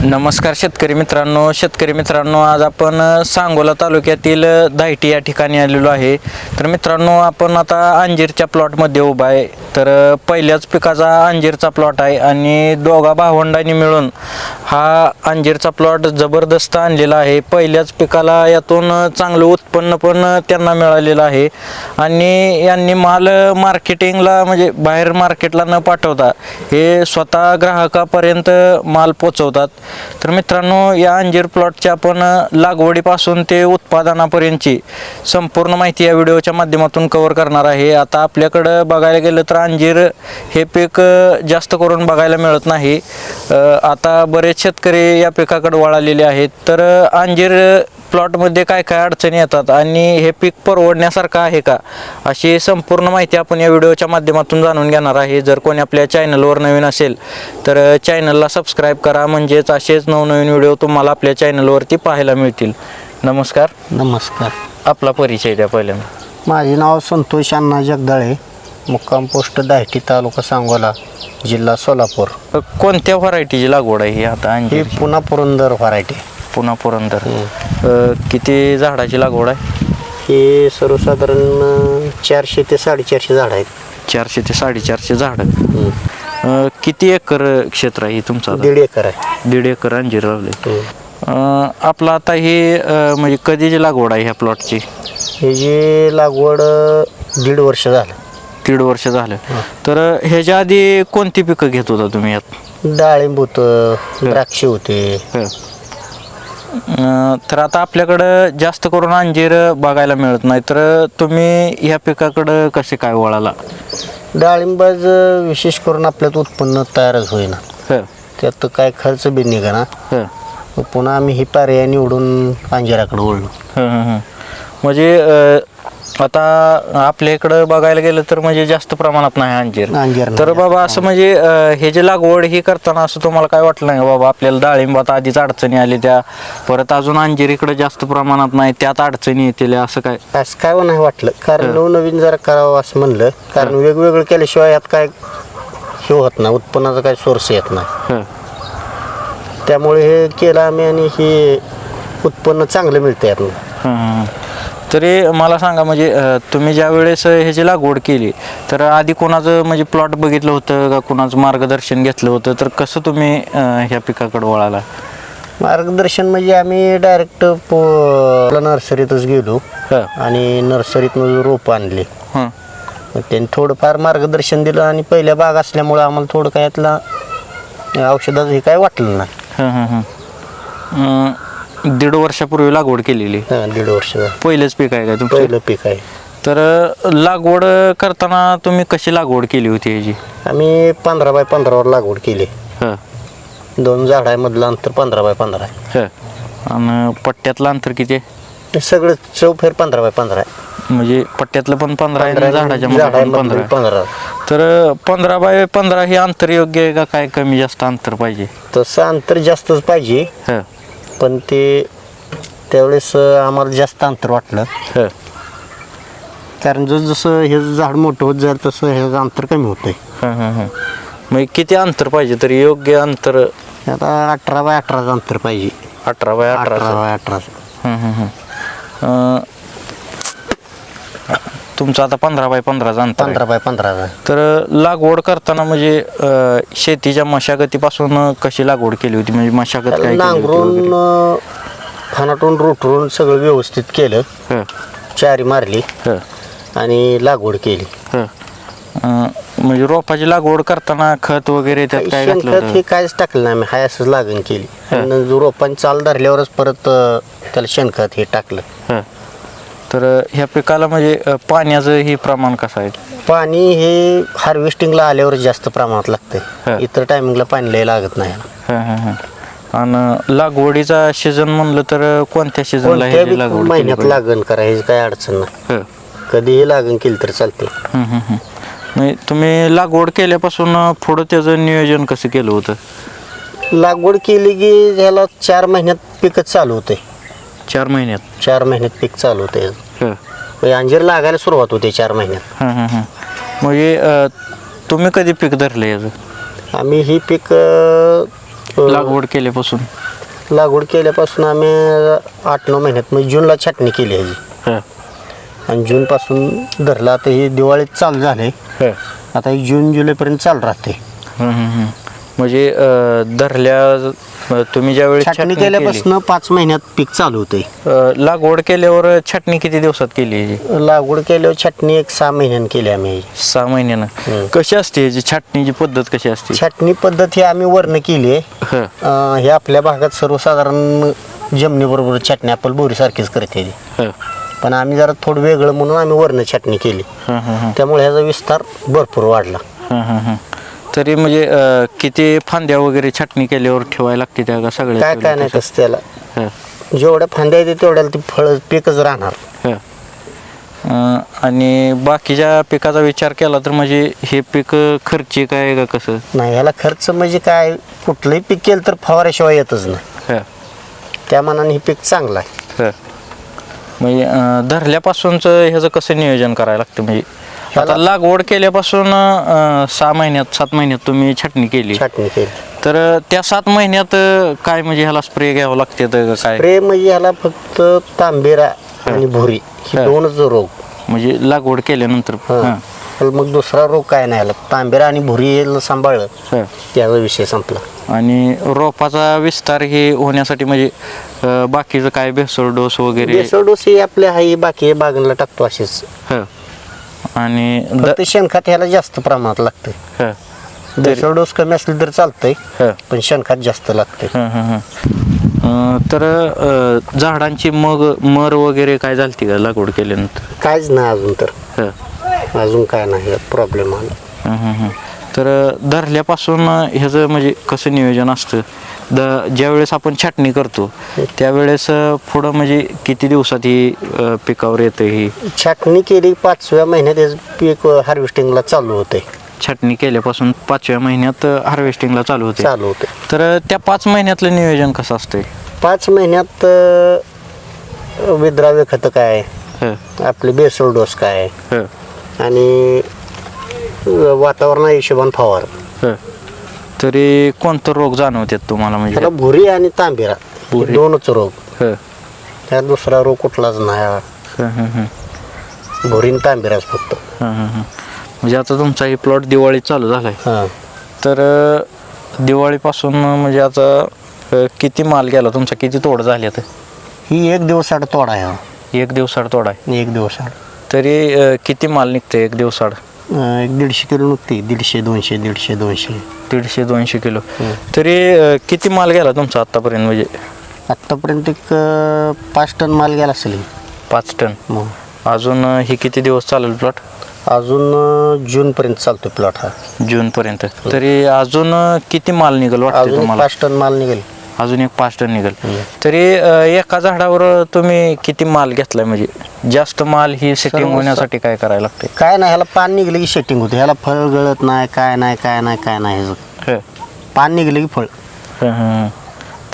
नमस्कार शेतकरी मित्रांनो, आज आपण सांगोला तालुक्यातील दायटी या ठिकाणी आलेलो आहे. तर मित्रांनो, आपण आता अंजीरच्या प्लॉटमध्ये उभा आहे. तर पहिल्याच पिकाचा अंजीरचा प्लॉट आहे आणि दोघा भावंडांनी मिळून हा अंजीरचा प्लॉट जबरदस्त आणलेला आहे. पहिल्याच पिकाला यातून चांगलं उत्पन्न पण त्यांना मिळालेलं आहे आणि यांनी माल मार्केटिंगला म्हणजे बाहेर मार्केटला न पाठवता हे स्वतः ग्राहकापर्यंत माल पोचवतात. तर मित्रांनो, या अंजीर प्लॉटच्या आपण लागवडीपासून ते उत्पादनापर्यंतची संपूर्ण माहिती या व्हिडिओच्या माध्यमातून कव्हर करणार आहे. आता आपल्याकडं बघायला गेलं तर अंजीर हे पीक जास्त करून बघायला मिळत नाही. आता बरेच शेतकरी या पिकाकडे वळालेले आहेत. तर अंजीर प्लॉटमध्ये काय काय अडचणी येतात आणि हे पीक परवडण्यासारखं आहे का, अशी संपूर्ण माहिती आपण या व्हिडिओच्या माध्यमातून जाणून घेणार आहे. जर कोणी आपल्या चॅनलवर नवीन असेल तर चॅनलला सबस्क्राईब करा, म्हणजेच असेच नवनवीन व्हिडिओ तुम्हाला आपल्या चॅनलवरती पाहायला मिळतील. नमस्कार. नमस्कार. आपला परिचय द्या पहिल्यांदा. माझे नाव संतोष अण्णा जगदाळे, मुक्काम पोस्ट दायटी, तालुका सांगोला, जिल्हा सोलापूर. कोणत्या व्हरायटीची लागवड आहे ही आता ही अंजीर? पुन्हा पुरंदर व्हरायटी. पुन्हा पुरंदर. किती झाडाची लागवड आहे? हे सर्वसाधारण 400 ते 450 झाड आहेत. 400 ते 450 झाडं. किती एकर क्षेत्र आहे तुमचं? 1.5 एकर आहे. 1.5 एकर अंजीर लावले. आपलं आता हे म्हणजे कधीची लागवड आहे ह्या प्लॉटची? हे जी लागवड 1.5 वर्ष झालं. 1.5 वर्ष झालं. तर ह्याच्या आधी कोणती पिकं घेत होता तुम्ही यात? डाळिंब होतं, द्राक्ष होते. तर आता आपल्याकडं जास्त करून अंजीर बघायला मिळत नाही, तर तुम्ही ह्या पिकाकडं कसे काय वळाला? डाळिंबाज विशेष करून आपल्यात उत्पन्न तयारच होईना, त्यात काय खर्च बी निघा. पुन्हा आम्ही ही पर्याय निवडून अंजिराकडे वळलो. म्हणजे आता आपल्या इकडं बघायला गेलं तर म्हणजे जास्त प्रमाणात नाही अंजीर. तर बाबा असं म्हणजे हे जे लागवड ही करताना असं तुम्हाला काय वाटलं नाही बाबा आपल्याला डाळिंबात आधीच अडचणी आली, त्या परत अजून अंजीर इकडे जास्त प्रमाणात नाही, त्यात अडचणी येतील असं काय? असं काय नाही वाटलं, कारण नवनवीन जरा करावं असं म्हणलं. कारण वेगवेगळं केल्याशिवाय यात काय हे होत नाही, उत्पन्नाचा काय सोर्स येत नाही. त्यामुळे हे केलं आम्ही आणि हे उत्पन्न चांगलं मिळतं यातून. तरी मला सांगा, म्हणजे तुम्ही ज्या वेळेस ह्याची लागवड केली तर आधी कोणाचं म्हणजे प्लॉट बघितलं होतं का, कोणाचं मार्गदर्शन घेतलं होतं? तर कसं तुम्ही ह्या पिकाकडे वळाला? मार्गदर्शन म्हणजे आम्ही डायरेक्ट नर्सरीतच गेलो आणि नर्सरीतनं रोपं आणली. त्यांनी थोडंफार मार्गदर्शन दिलं आणि पहिल्या बाग असल्यामुळं आम्हाला थोडं काय यातला औषधाचं हे काय वाटलं नाही. 1.5 वर्षापूर्वी लागवड केलेली? 1.5 वर्ष. पहिलंच पीक आहे का तुमचं? पहिलं पीक आहे. तर लागवड करताना तुम्ही कशी लागवड केली होती ह्याची? आम्ही 15 बाय 15 लागवड केली. 2 झाडांमधलं अंतर 15 बाय 15 आहे. आणि पट्ट्यातलं अंतर किती आहे? सगळं चौफेर 15 बाय 15 आहे. म्हणजे पट्ट्यातलं पण 15 आहे, झाडाच्या मध्ये 15. तर 15 बाय 15 हे अंतर योग्य आहे का, काय कमी जास्त अंतर पाहिजे? तसं अंतर जास्तच पाहिजे, पण ते त्यावेळेस आम्हाला जास्त अंतर वाटलं. कारण जसं हे झाड मोठं होत जाईल तसं हे अंतर कमी होतंय. मग किती अंतर पाहिजे तरी योग्य अंतर? आता 18 बाय 18 अंतर पाहिजे. 18 बाय 18. तुमचं आता 15 बाय 15 अंतर? 15 बाय 15. तर लागवड करताना म्हणजे शेतीच्या मशागतीपासून कशी लागवड केली होती? म्हणजे मशागत काय? नांगरून खानाटून रोटरून सगळं व्यवस्थित केलं, चारी मारली आणि लागवड केली. म्हणजे रोपाची लागवड करताना खत वगैरे त्यात काय घातलं होतं? हे कायच टाकलं नाही आम्ही, हाय असंच लागण केली. रोपांची चाल धरल्यावरच परत त्याला शेणखत हे टाकलं. तर ह्या पिकाला म्हणजे पाण्याचं हे प्रमाण कसं आहे? पाणी हे हार्वेस्टिंगला आल्यावर जास्त प्रमाणात लागतंय, इतर टायमिंगला पाणी लय लागत नाही. आणि लागवडीचा सीझन म्हणलं तर कोणत्या सीझनला लागवड? महिन्यात लागण करायची काय अडचण नाही, कधीही लागण केली तर चालते. म्हणजे तुम्ही लागवड केल्यापासून पुढं त्याचं नियोजन कसं केलं होतं? लागवड केली की ह्याला 4 महिन्यात पिकच चालू होते. 4 महिन्यात? 4 महिन्यात पीक चालू होते. अंजीर लागायला सुरुवात होते 4 महिन्यात. म्हणजे तुम्ही कधी पीक धरलं याचं? आम्ही ही पीक लागवड केल्यापासून? लागवड केल्यापासून आम्ही 8-9 महिन्यात म्हणजे जूनला छाटणी केली ह्याची. हं, आणि जूनपासून धरलं. आता हे दिवाळीत चालू झाले. हं. आता हे जून जुलैपर्यंत चालू राहते. म्हणजे धरल्या तुम्ही ज्यावेळी छाटणी केल्यापासून 5 महिन्यात पीक चालू होते. लागवड केल्यावर छाटणी किती दिवसात केली याची? लागवड केल्यावर छाटणी 6 महिन्यानं केली आम्ही. 6 महिन्यानं. कशी असते याची छाटणीची पद्धत कशी असते? छाटणी पद्धत ही आम्ही वर्ण केली आहे. हं, हे आपल्या भागात सर्वसाधारण जमिनीबरोबर छाटणी आपण बोरीसारखीच करते ती. हं, पण आम्ही जरा थोडं वेगळं म्हणून आम्ही वर्ण छाटणी केली. हं, हं, हं. त्यामुळे ह्याचा विस्तार भरपूर वाढला. हं, हं, हं. तरी म्हणजे किती फांद्या वगैरे छाटणी केल्यावर ठेवायला लागते त्या का सगळ्या? काय नाही तसं त्याला. हं, जेवढ्या फांद्या येते तेवढ्याला ती फळ पीकच राहणार. हं. आणि बाकीच्या पिकाचा विचार केला तर म्हणजे हे पीक खर्चिक आहे का कसं? नाही, ह्याला खर्च म्हणजे काय, कुठलंही पीक केलं तर फवाऱ्याशिवाय येतच नाही. हं, त्या मानाने हे पीक चांगलं आहे. हं. म्हणजे धरल्यापासूनचं ह्याचं कसं नियोजन करायला लागतं? म्हणजे आता लागवड केल्यापासून 6 महिन्यात 7 महिन्यात तुम्ही छाटणी केली, छाटणी केली तर त्या 7 महिन्यात काय म्हणजे ह्याला स्प्रे घ्यावं लागते का काय? स्प्रे म्हणजे ह्याला फक्त तांबेरा आणि भुरी ही दोनच रोग. म्हणजे लागवड केल्यानंतर? हं. पण मग दुसरा रोग काय नाही आला. तांबेरा आणि भुरी हे सांभाळलं हं. त्याचा विषय संपला. आणि रोपाचा विस्तार हे होण्यासाठी म्हणजे बाकीचं काय भेसळ डोस वगैरे? बेसळ डोस हे आपल्या हाई बाकी बागांना टाकतो असेच. हं. आणि फक्त शेणखत ह्याला जास्त प्रमाणात लागतं. हं, बेसळ डोस कमी असली तर चालतंय, हं, पण शेणखत जास्त लागते. हं, हं, हं. तर झाडांची मर वगैरे काय झालती का लागवड केल्यानंतर? काहीच नाही अजून तर. हं, अजून काय नाही प्रॉब्लेम आला. हं, हं, हं. तर धरल्यापासून ह्याचं म्हणजे कसं नियोजन असतं? ज्यावेळेस आपण छाटणी करतो त्यावेळेस पुढं म्हणजे किती दिवसात ही पिकावर येतं? ही छाटणी केली 5व्या महिन्यात याचं पीक हार्वेस्टिंगला चालू होते. छाटणी केल्यापासून 5व्या महिन्यात हार्वेस्टिंगला चालू होते. तर त्या 5 महिन्यातलं नियोजन कसं असतंय? 5 महिन्यात विद्राव्य खतं काय, हं, आपले बेसळ डोस काय, हं, आणि वातावरणा हिशोबान फवार. हं. तरी कोणतं रोग जाणवतात तुम्हाला? म्हणजे त्याला भुरी आणि तांबेरा हे भुरी. दोनच रोग. हं, त्यात दुसरा रोग कुठलाच नाही. हं, हं, हं. भुरी आणि तांबेराच फक्त. हं, हं, हं. म्हणजे आता तुमचा ही प्लॉट दिवाळी चालू झालाय, हां, तर दिवाळीपासून म्हणजे आता किती माल गेला तुमचा? किती तोड झाली आता? ही 1 दिवसाआड तोडा आहे. 1 दिवसाड तोड आहे. 1 दिवसाआड तरी किती माल निघते 1 दिवसाड? 150 किलो निघते. 150, 200, 150, 200, 150-200 किलो. तरी किती माल गेला तुमचा आतापर्यंत? म्हणजे आत्तापर्यंत एक 5 टन माल गेला असेल. 5 टन. मग अजून हे किती दिवस चालेल प्लॉट? अजून जूनपर्यंत चालतो प्लॉट हा. जूनपर्यंत. तरी अजून किती माल निघेल वाटतं अजून तुम्हाला? 5 टन माल निघेल. अजून एक 5 टन निघेल. तरी एका झाडावर तुम्ही किती माल घेतलाय? म्हणजे जास्त माल ही सेटिंग होण्यासाठी काय करायला लागते? काय नाही, ह्याला पान निघलं की सेटिंग होते. ह्याला फळ गळत नाही, काय नाही, काय नाही, काय नाही. ह्याचं हं, पान निघलं की फळ. हं, हं.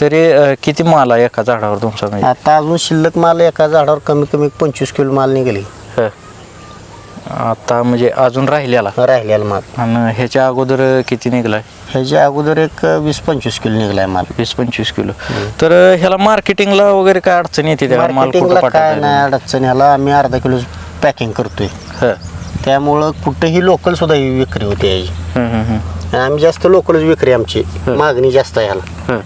तरी किती माल आहे एका झाडावर तुमचा? म्हणजे आता अजून शिल्लक माल एका झाडावर कमी कमी 25 किलो माल निघेल. हं. आता म्हणजे अजून राहिलेला राहिलेला माल. आणि ह्याच्या अगोदर किती निघलाय? ह्याच्या अगोदर एक 20-25 किलो निघलाय माल. 20-25 किलो. तर ह्याला मार्केटिंगला वगैरे काय अडचण येते? त्या माल कुठं मार्केटिंगला काय पाठवताय? नाही अडचण. ह्याला आम्ही अर्धा किलो पॅकिंग करतोय. हं, त्यामुळं कुठेही लोकल सुद्धा ही विक्री होते याची. हं, हं, हं. आणि आम्ही जास्त लोकलच विक्री, आमची मागणी जास्त आहे ह्याला. हं.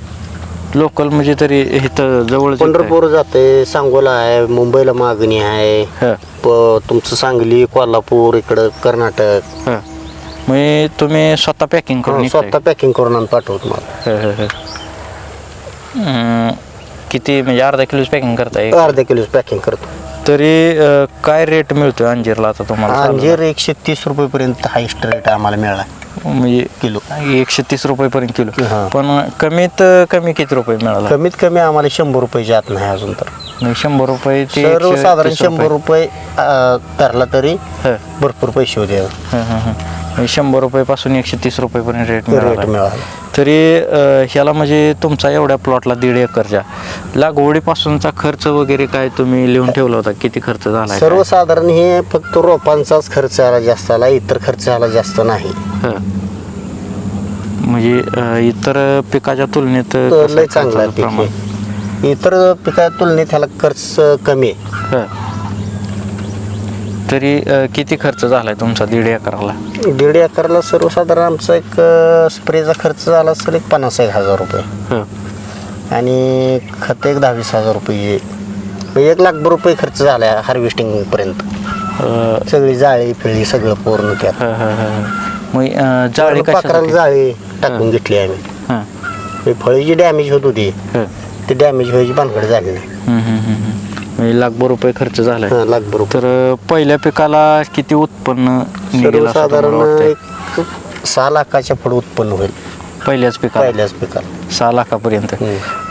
लोकल म्हणजे तरी इथं जवळच पंढरपूर जाते, सांगोला आहे, मुंबईला मागणी आहे, हं, तुमचं सांगली, कोल्हापूर, इकडं कर्नाटक. हं. म्हणजे तुम्ही स्वतः पॅकिंग करून विकताय? स्वतः पॅकिंग करून आम्ही पाठवतो माल. हं, हं, हं. किती म्हणजे अर्धा किलोच पॅकिंग करताय? अर्धा किलो पॅकिंग करतो. तरी काय रेट मिळतोय अंजीरला आता तुम्हाला? अंजीर 130 रुपयेपर्यंत हायस्ट रेट आम्हाला मिळाला म्हणजे किलो. 130 रुपयेपर्यंत किलो. हां. पण कमीत कमी किती रुपये मिळाला? कमीत कमी आम्हाला 100 रुपयाच्या आत नाही अजून तर. म्हणजे 100 रुपये ते सर्वसाधारण 130 100 रुपये धरला तरी हं, भरपूर पैसे होते. हं, हं, हं. म्हणजे 100 रुपयापासून 130 रुपयेपर्यंत रेट रेट मिळाला. मिळाला. तरी ह्याला म्हणजे तुमचा एवढ्या प्लॉटला 1.5 एकरच्या लागवडीपासूनचा खर्च वगैरे काय तुम्ही लिहून ठेवला होता? किती खर्च झाला? सर्वसाधारण हे फक्त रोपांचाच खर्च आला जास्त आला, इतर खर्च आला जास्त नाही. म्हणजे इतर पिकाच्या तुलनेत कसं लय चांगला आहे खर्चाचं पीक प्रमाण? हे. इतर पिका तुलनेत ह्याला खर्च कमी आहे. तरी किती खर्च झालाय तुमचा 1.5 एकराला? 1.5 एकरला सर्वसाधारण आमचा एक स्प्रेचा खर्च झाला असेल एक 50,000 रुपये आणि खत एक 10,000-20,000 रुपये. 1,00,000 रुपये खर्च झाला आहे हार्वेस्टिंग पर्यंत. सगळी जाळी फिळी सगळं पूर्ण त्यात. मग जाळी पाखराला जाळी टाकून घेतली आम्ही. फळी जी डॅमेज होत होती ती डॅमेज व्हायची भानगड झाली नाही. म्हणजे 1,00,000 रुपये खर्च झालाय. 1,00,000 रुपये. तर पहिल्या पिकाला किती उत्पन्न निघेल असं तुम्हाला सर्वसाधारण वाटतंय? एक 6 लाखाच्या पुढे उत्पन्न होईल पहिल्याच पिकाला 6 लाखापर्यंत.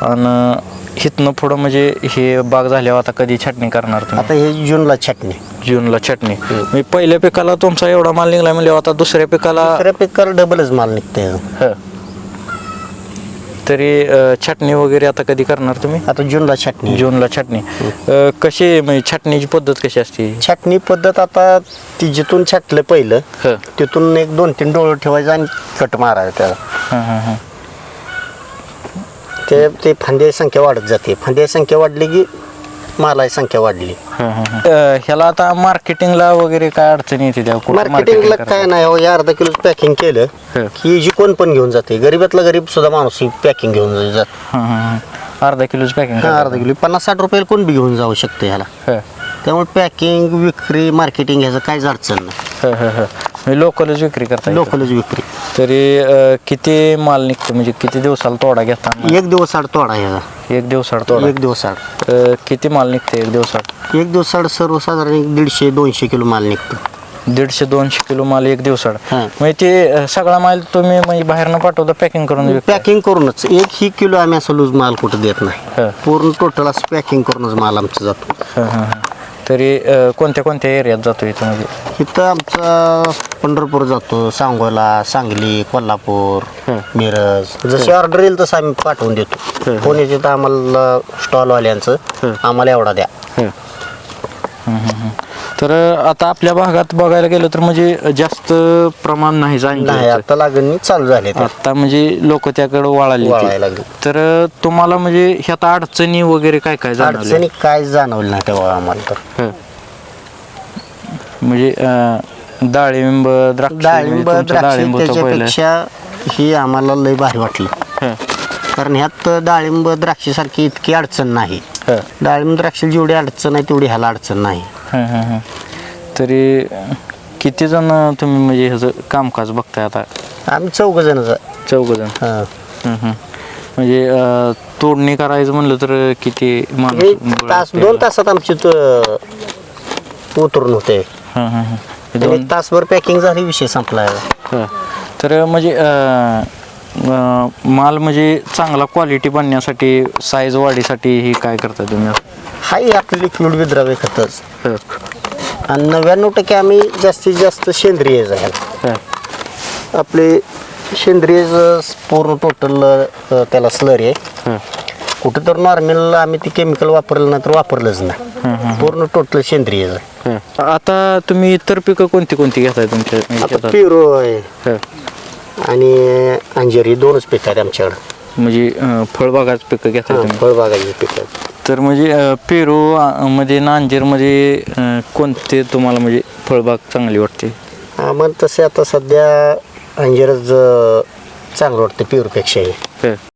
आणि इथनं पुढं म्हणजे हे बाग झाल्यावर आता कधी छाटणी करणार तुम्ही? आता हे जूनला छाटणी. जूनला छाटणी. म्हणजे पहिल्या पिकाला तुमचा एवढा माल निघाला म्हणजे आता दुसऱ्या पिकाला दुसऱ्या पिकाला डबलच माल निघते. तरी छाटणी वगैरे आता कधी करणार तुम्ही? आता जूनला छाटणी. जूनला छाटणी. कशी म्हणजे छाटणीची पद्धत कशी असते? छाटणी पद्धत आता ती जिथून छाटलं पहिलं तिथून एक 2-3 डोळं ठेवायचं आणि कट मारायचं त्याला. ते फांद्याची संख्या वाढत जाते. फांद्याची संख्या वाढली की मालाची संख्या वाढली. ह्याला आता मार्केटिंगला वगैरे काय अडचणी येते त्या? कुठं मार्केटिंगला marketing काय नाही हो, 1/2 किलो पॅकिंग केलं की जी कोण पण घेऊन जाते. गरीबातला गरीब सुद्धा माणूस पॅकिंग घेऊन जात. अर्धा किलोच पॅकिंग? 1/2 किलो 50-60 रुपयाला कोण बी घेऊन जाऊ शकते ह्याला. त्यामुळे पॅकिंग विक्री मार्केटिंग ह्याचं काहीच अडचण नाही. लोकलच विक्री करता? लोकलच विक्री. तरी किती माल निघतो म्हणजे किती दिवसाला तोडा घेता? 1 दिवसाआड तोडा ह्याचा. 1 दिवसाआड तोडा? 1 दिवसाआड. किती माल निघते 1 दिवसाआड? 1 दिवसाआड सर्वसाधारण 150-200 किलो माल निघतो. 150-200 किलो माल 1 दिवसाआड. म्हणजे ते सगळा माल तुम्ही म्हणजे बाहेरनं पाठवता पॅकिंग करून? पॅकिंग करूनच. 1 किलो आम्ही असं लूज माल कुठं देत नाही. पूर्ण टोटल असं पॅकिंग करूनच माल आमचा जातो. तरी कोणत्या कोणत्या एरियात जातो इथं? म्हणजे इथं आमचा पंढरपूर जातो, सांगोला, सांगली, कोल्हापूर, मिरज. जशी ऑर्डर येईल तसं आम्ही पाठवून देतो. कोण येते तर आम्हाला स्टॉलवाल्यांचं आम्हाला एवढा द्या. तर आता आपल्या भागात बघायला गेलं तर म्हणजे जास्त प्रमाण नाही नाही. आता लागणी चालू झाले आता म्हणजे लोक त्याकडे वळाले. लागले. तर तुम्हाला म्हणजे ह्यात अडचणी वगैरे काय काय जाणवल्या? अडचणी काय जाणवलं नाही तेव्हा आम्हाला. तर म्हणजे डाळिंब द्राक्ष डाळिंब द्राक्ष त्याच्यापेक्षा ही आम्हाला लय भारी वाटलं. कारण ह्यात डाळिंब द्राक्षासारखी इतकी अडचण नाही. डाळिंब द्राक्ष जेवढी अडचण आहे तेवढी ह्याला अडचण नाही. तरी किती जण तुम्ही म्हणजे ह्याचं कामकाज बघताय आता? आम्ही 4 जण. 4 जण. म्हणजे तोडणी करायचं म्हणलं तर किती माणूस? 2 तासात आमची उतरून होते. 1 तासभर पॅकिंग झाली, विषय संपला. तर म्हणजे माल म्हणजे चांगला क्वालिटी बनण्यासाठी साईज वाढीसाठी ही काय करता तुम्ही? हाही आपली लिक्विड विद्राव्य खतच. आणि 99% आम्ही जास्तीत जास्त सेंद्रिय आहे. आपले सेंद्रिय पूर्ण टोटल त्याला स्लरी आहे. कुठं तर नॉर्मल आम्ही ती केमिकल वापरलं नाही तर वापरलंच नाही. पूर्ण टोटल सेंद्रिय आहे. आता तुम्ही इतर पिकं कोणती कोणती घेताय तुमच्या? पेरू आहे आणि अंजीर, ही 2च पिकं आहेत आमच्याकडे. म्हणजे फळबागाच पिकं घेताय तुम्ही? फळबागाची पिकं. तर म्हणजे पेरू मध्ये ना अंजीर मध्ये कोणते तुम्हाला म्हणजे फळबाग चांगली वाटते? आम्हाला तसे आता सध्या अंजीरच चांगलं वाटतं पेरूपेक्षाही.